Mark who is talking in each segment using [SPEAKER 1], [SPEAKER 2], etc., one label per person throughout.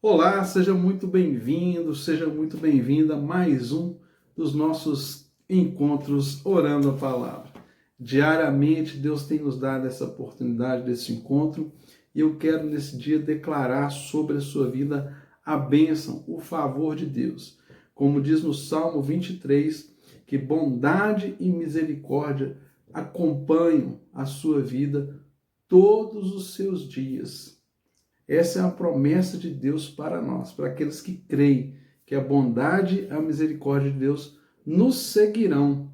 [SPEAKER 1] Olá, seja muito bem-vindo, seja muito bem-vinda a mais um dos nossos encontros orando a palavra. Diariamente Deus tem nos dado essa oportunidade desse encontro e eu quero nesse dia declarar sobre a sua vida a bênção, o favor de Deus. Como diz no Salmo 23, que bondade e misericórdia acompanham a sua vida todos os seus dias. Essa é a promessa de Deus para nós, para aqueles que creem que a bondade e a misericórdia de Deus nos seguirão.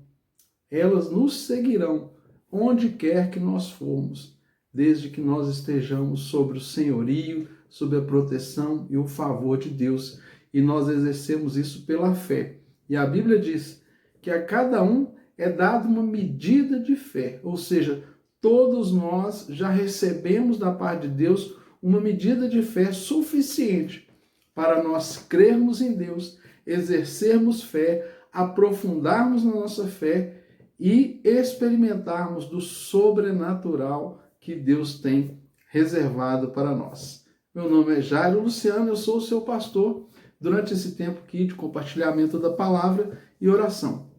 [SPEAKER 1] Elas nos seguirão onde quer que nós formos, desde que nós estejamos sobre o senhorio, sobre a proteção e o favor de Deus. E nós exercemos isso pela fé. E a Bíblia diz que a cada um é dada uma medida de fé, ou seja, todos nós já recebemos da parte de Deus uma medida de fé suficiente para nós crermos em Deus, exercermos fé, aprofundarmos na nossa fé e experimentarmos do sobrenatural que Deus tem reservado para nós. Meu nome é Jairo Luciano, eu sou o seu pastor durante esse tempo aqui de compartilhamento da palavra e oração.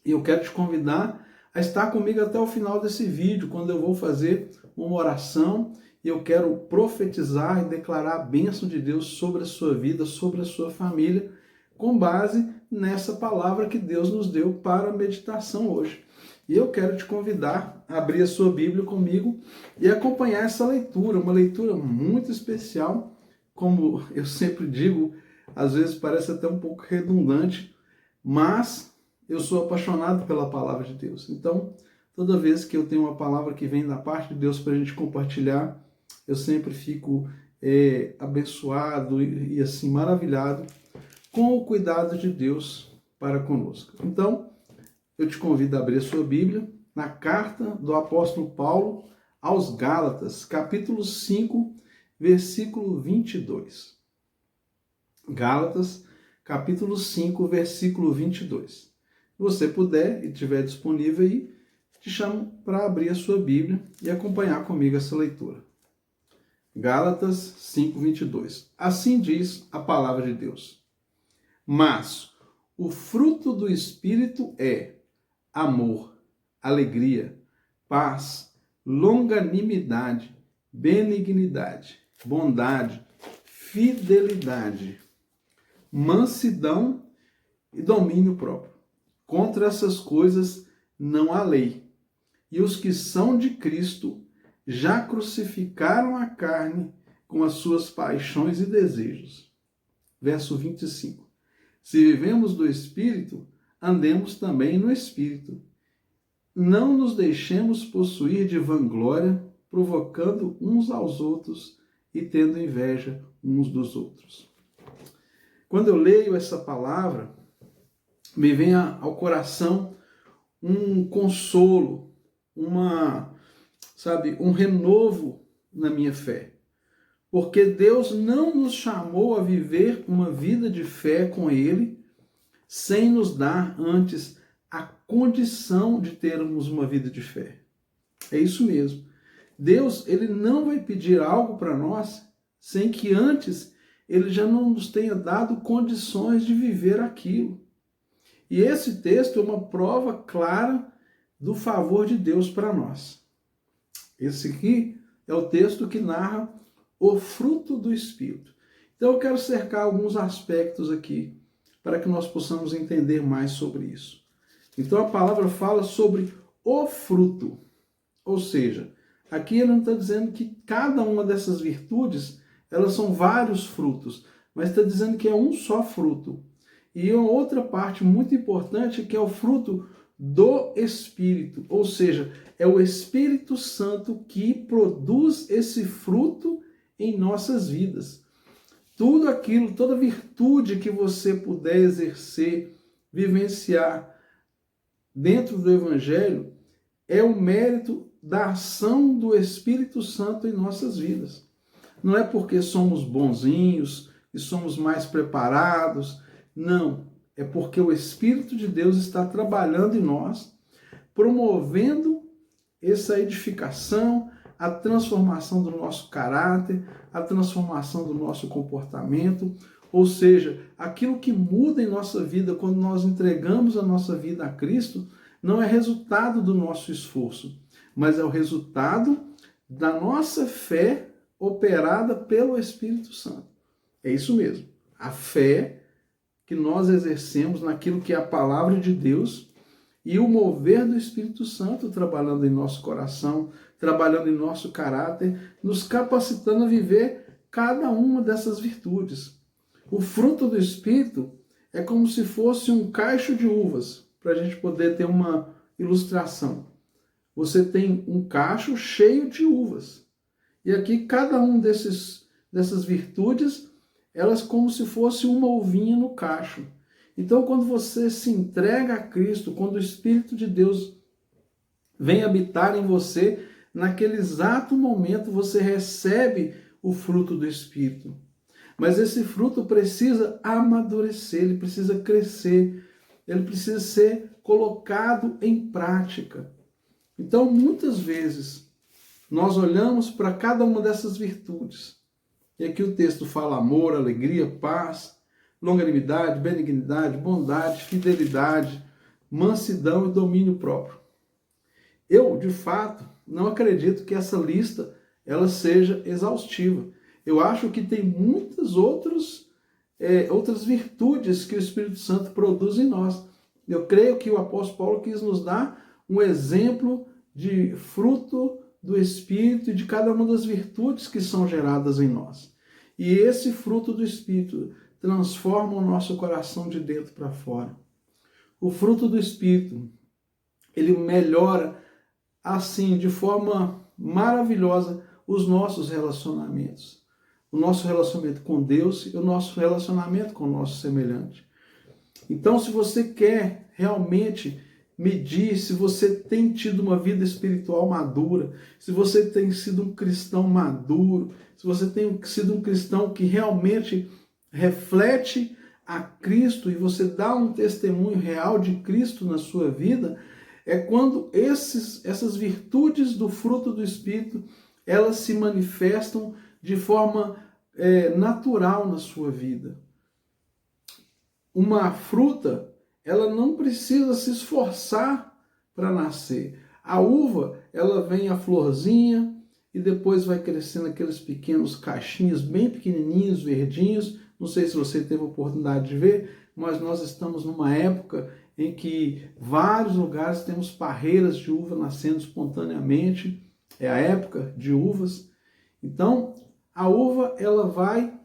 [SPEAKER 1] E eu quero te convidar a estar comigo até o final desse vídeo, quando eu vou fazer uma oração. Eu quero profetizar e declarar a bênção de Deus sobre a sua vida, sobre a sua família, com base nessa palavra que Deus nos deu para a meditação hoje. E eu quero te convidar a abrir a sua Bíblia comigo e acompanhar essa leitura, uma leitura muito especial, como eu sempre digo, às vezes parece até um pouco redundante, mas eu sou apaixonado pela palavra de Deus. Então, toda vez que eu tenho uma palavra que vem da parte de Deus para a gente compartilhar, eu sempre fico abençoado e assim maravilhado com o cuidado de Deus para conosco. Então, eu te convido a abrir a sua Bíblia na carta do apóstolo Paulo aos Gálatas, capítulo 5, versículo 22. Gálatas, capítulo 5, versículo 22. Se você puder e estiver disponível aí, te chamo para abrir a sua Bíblia e acompanhar comigo essa leitura. Gálatas 5:22. Assim diz a palavra de Deus. Mas o fruto do Espírito é amor, alegria, paz, longanimidade, benignidade, bondade, fidelidade, mansidão e domínio próprio. Contra essas coisas não há lei. E os que são de Cristo já crucificaram a carne com as suas paixões e desejos. Verso 25. Se vivemos do Espírito, andemos também no Espírito. Não nos deixemos possuir de vanglória, provocando uns aos outros e tendo inveja uns dos outros. Quando eu leio essa palavra, me vem ao coração um consolo, um renovo na minha fé. Porque Deus não nos chamou a viver uma vida de fé com Ele sem nos dar antes a condição de termos uma vida de fé. É isso mesmo. Deus, Ele não vai pedir algo para nós sem que antes Ele já não nos tenha dado condições de viver aquilo. E esse texto é uma prova clara do favor de Deus para nós. Esse aqui é o texto que narra o fruto do Espírito. Então eu quero cercar alguns aspectos aqui para que nós possamos entender mais sobre isso. Então a palavra fala sobre o fruto. Ou seja, aqui ele não está dizendo que cada uma dessas virtudes, elas são vários frutos, mas está dizendo que é um só fruto. E uma outra parte muito importante que é o fruto do Espírito, ou seja, é o Espírito Santo que produz esse fruto em nossas vidas. Tudo aquilo, toda virtude que você puder exercer, vivenciar dentro do Evangelho, é o mérito da ação do Espírito Santo em nossas vidas. Não é porque somos bonzinhos e somos mais preparados, não. É porque o Espírito de Deus está trabalhando em nós, promovendo essa edificação, a transformação do nosso caráter, a transformação do nosso comportamento, ou seja, aquilo que muda em nossa vida quando nós entregamos a nossa vida a Cristo, não é resultado do nosso esforço, mas é o resultado da nossa fé operada pelo Espírito Santo. É isso mesmo, a fé que nós exercemos naquilo que é a palavra de Deus e o mover do Espírito Santo trabalhando em nosso coração, trabalhando em nosso caráter, nos capacitando a viver cada uma dessas virtudes. O fruto do Espírito é como se fosse um cacho de uvas, para a gente poder ter uma ilustração. Você tem um cacho cheio de uvas. E aqui cada um dessas virtudes, elas como se fosse uma uvinha no cacho. Então, quando você se entrega a Cristo, quando o Espírito de Deus vem habitar em você, naquele exato momento você recebe o fruto do Espírito. Mas esse fruto precisa amadurecer, ele precisa crescer, ele precisa ser colocado em prática. Então, muitas vezes, nós olhamos para cada uma dessas virtudes. E aqui o texto fala amor, alegria, paz, longanimidade, benignidade, bondade, fidelidade, mansidão e domínio próprio. Eu, de fato, não acredito que essa lista ela seja exaustiva. Eu acho que tem muitas outras virtudes que o Espírito Santo produz em nós. Eu creio que o apóstolo Paulo quis nos dar um exemplo de fruto do Espírito e de cada uma das virtudes que são geradas em nós. E esse fruto do Espírito transforma o nosso coração de dentro para fora. O fruto do Espírito, ele melhora assim, de forma maravilhosa, os nossos relacionamentos. O nosso relacionamento com Deus e o nosso relacionamento com o nosso semelhante. Então, se você quer realmente medir se você tem tido uma vida espiritual madura, se você tem sido um cristão maduro, se você tem sido um cristão que realmente reflete a Cristo e você dá um testemunho real de Cristo na sua vida, é quando essas virtudes do fruto do Espírito, elas se manifestam de forma natural na sua vida. Uma fruta, ela não precisa se esforçar para nascer. A uva, ela vem a florzinha e depois vai crescendo aqueles pequenos cachinhos bem pequenininhos, verdinhos. Não sei se você teve a oportunidade de ver, mas nós estamos numa época em que vários lugares temos parreiras de uva nascendo espontaneamente. É a época de uvas. Então, a uva ela vai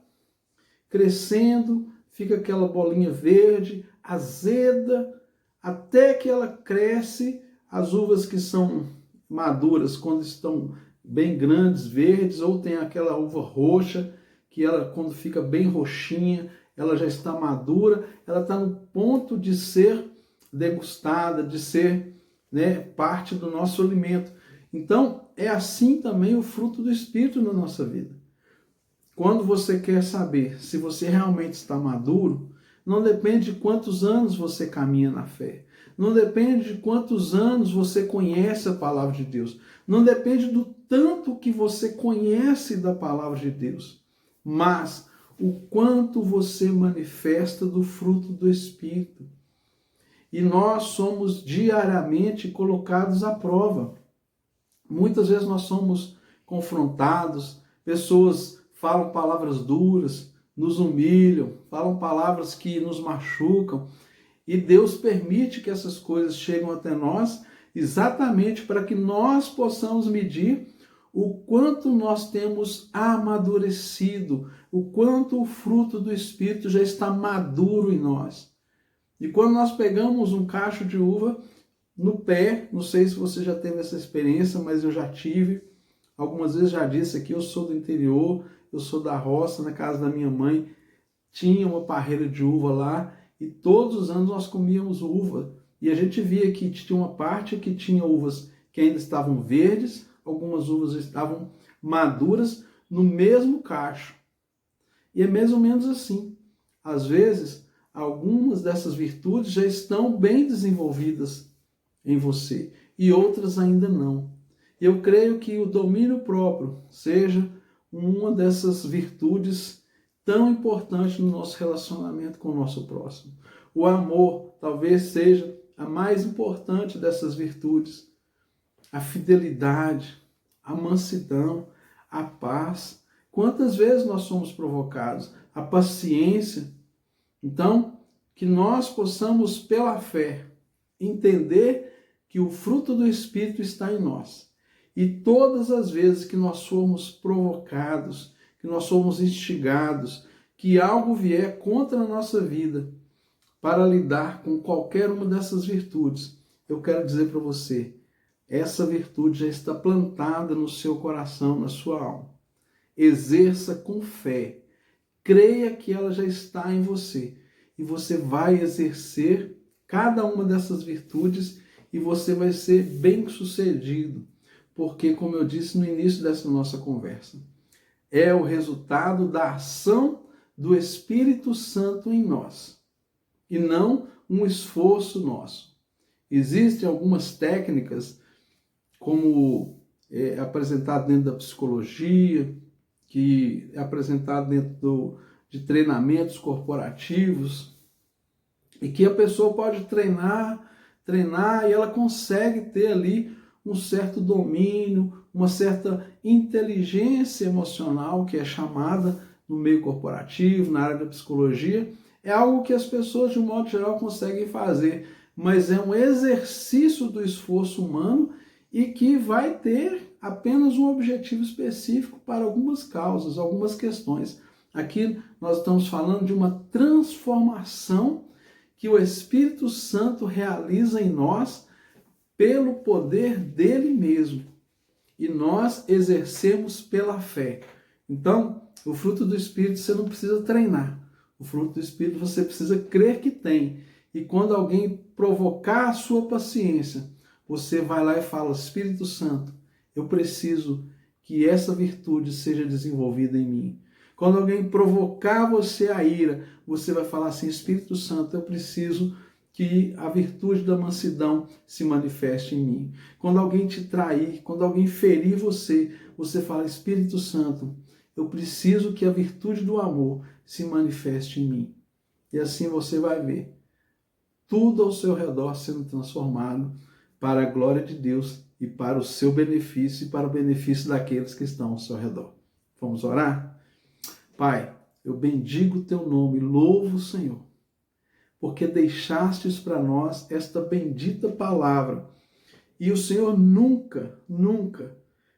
[SPEAKER 1] crescendo, fica aquela bolinha verde, azeda, até que ela cresce. As uvas que são maduras, quando estão bem grandes, verdes, ou tem aquela uva roxa, que ela, quando fica bem roxinha, ela já está madura, ela está no ponto de ser degustada, de ser parte do nosso alimento. Então, é assim também o fruto do Espírito na nossa vida. Quando você quer saber se você realmente está maduro, não depende de quantos anos você caminha na fé. Não depende de quantos anos você conhece a palavra de Deus. Não depende do tanto que você conhece da palavra de Deus. Mas o quanto você manifesta do fruto do Espírito. E nós somos diariamente colocados à prova. Muitas vezes nós somos confrontados, pessoas falam palavras duras, nos humilham, falam palavras que nos machucam, e Deus permite que essas coisas cheguem até nós exatamente para que nós possamos medir o quanto nós temos amadurecido, o quanto o fruto do Espírito já está maduro em nós. E quando nós pegamos um cacho de uva no pé, não sei se você já teve essa experiência, mas eu já tive, algumas vezes já disse aqui, eu sou do interior, eu sou da roça, na casa da minha mãe, tinha uma parreira de uva lá, e todos os anos nós comíamos uva, e a gente via que tinha uma parte que tinha uvas que ainda estavam verdes, algumas uvas estavam maduras no mesmo cacho. E é mais ou menos assim. Às vezes, algumas dessas virtudes já estão bem desenvolvidas em você, e outras ainda não. Eu creio que o domínio próprio seja uma dessas virtudes tão importantes no nosso relacionamento com o nosso próximo. O amor talvez seja a mais importante dessas virtudes. A fidelidade, a mansidão, a paz. Quantas vezes nós somos provocados? A paciência. Então, que nós possamos, pela fé, entender que o fruto do Espírito está em nós. E todas as vezes que nós formos provocados, que nós somos instigados, que algo vier contra a nossa vida, para lidar com qualquer uma dessas virtudes, eu quero dizer para você, essa virtude já está plantada no seu coração, na sua alma. Exerça com fé. Creia que ela já está em você. E você vai exercer cada uma dessas virtudes e você vai ser bem-sucedido. Porque, como eu disse no início dessa nossa conversa, é o resultado da ação do Espírito Santo em nós. E não um esforço nosso. Existem algumas técnicas, como apresentado dentro da psicologia, que é apresentado dentro de treinamentos corporativos, e que a pessoa pode treinar e ela consegue ter ali um certo domínio, uma certa inteligência emocional, que é chamada no meio corporativo, na área da psicologia. É algo que as pessoas, de um modo geral, conseguem fazer, mas é um exercício do esforço humano e que vai ter apenas um objetivo específico para algumas causas, algumas questões. Aqui nós estamos falando de uma transformação que o Espírito Santo realiza em nós pelo poder dele mesmo. E nós exercemos pela fé. Então, o fruto do Espírito você não precisa treinar. O fruto do Espírito você precisa crer que tem. E quando alguém provocar a sua paciência, você vai lá e fala: Espírito Santo, eu preciso que essa virtude seja desenvolvida em mim. Quando alguém provocar você a ira, você vai falar assim: Espírito Santo, eu preciso que a virtude da mansidão se manifeste em mim. Quando alguém te trair, quando alguém ferir você, você fala: Espírito Santo, eu preciso que a virtude do amor se manifeste em mim. E assim você vai ver tudo ao seu redor sendo transformado para a glória de Deus e para o seu benefício e para o benefício daqueles que estão ao seu redor. Vamos orar? Pai, eu bendigo o teu nome, louvo o Senhor, porque deixastes para nós esta bendita palavra. E o Senhor nunca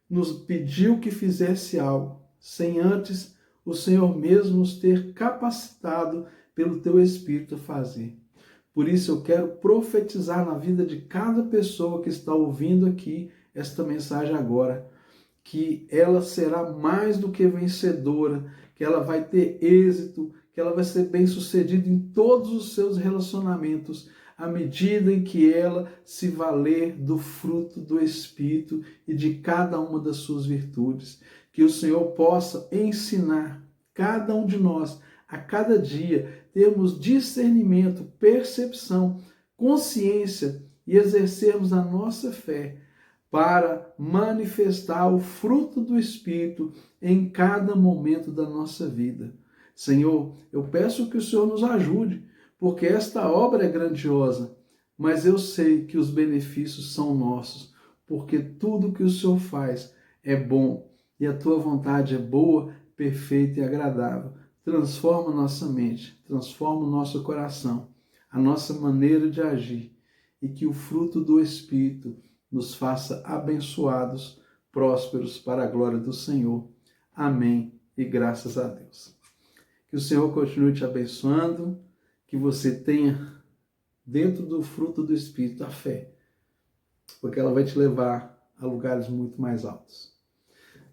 [SPEAKER 1] nos pediu que fizesse algo, sem antes o Senhor mesmo nos ter capacitado pelo teu Espírito a fazer. Por isso eu quero profetizar na vida de cada pessoa que está ouvindo aqui esta mensagem agora, que ela será mais do que vencedora, que ela vai ter êxito, que ela vai ser bem-sucedida em todos os seus relacionamentos, à medida em que ela se valer do fruto do Espírito e de cada uma das suas virtudes. Que o Senhor possa ensinar cada um de nós, a cada dia, termos discernimento, percepção, consciência e exercermos a nossa fé para manifestar o fruto do Espírito em cada momento da nossa vida. Senhor, eu peço que o Senhor nos ajude, porque esta obra é grandiosa, mas eu sei que os benefícios são nossos, porque tudo que o Senhor faz é bom e a tua vontade é boa, perfeita e agradável. Transforma nossa mente, transforma o nosso coração, a nossa maneira de agir, e que o fruto do Espírito nos faça abençoados, prósperos para a glória do Senhor. Amém e graças a Deus. Que o Senhor continue te abençoando, que você tenha dentro do fruto do Espírito a fé, porque ela vai te levar a lugares muito mais altos.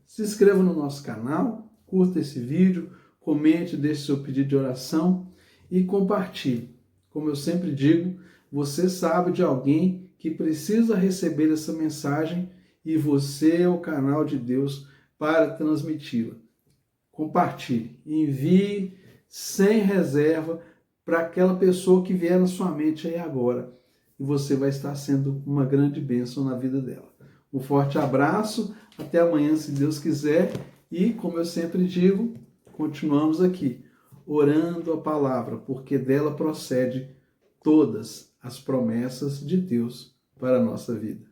[SPEAKER 1] Se inscreva no nosso canal, curta esse vídeo, comente, deixe seu pedido de oração e compartilhe. Como eu sempre digo, você sabe de alguém que precisa receber essa mensagem e você é o canal de Deus para transmiti-la. Compartilhe, envie sem reserva para aquela pessoa que vier na sua mente aí agora. E você vai estar sendo uma grande bênção na vida dela. Um forte abraço, até amanhã, se Deus quiser. E, como eu sempre digo, continuamos aqui, orando a palavra, porque dela procede todas as promessas de Deus para a nossa vida.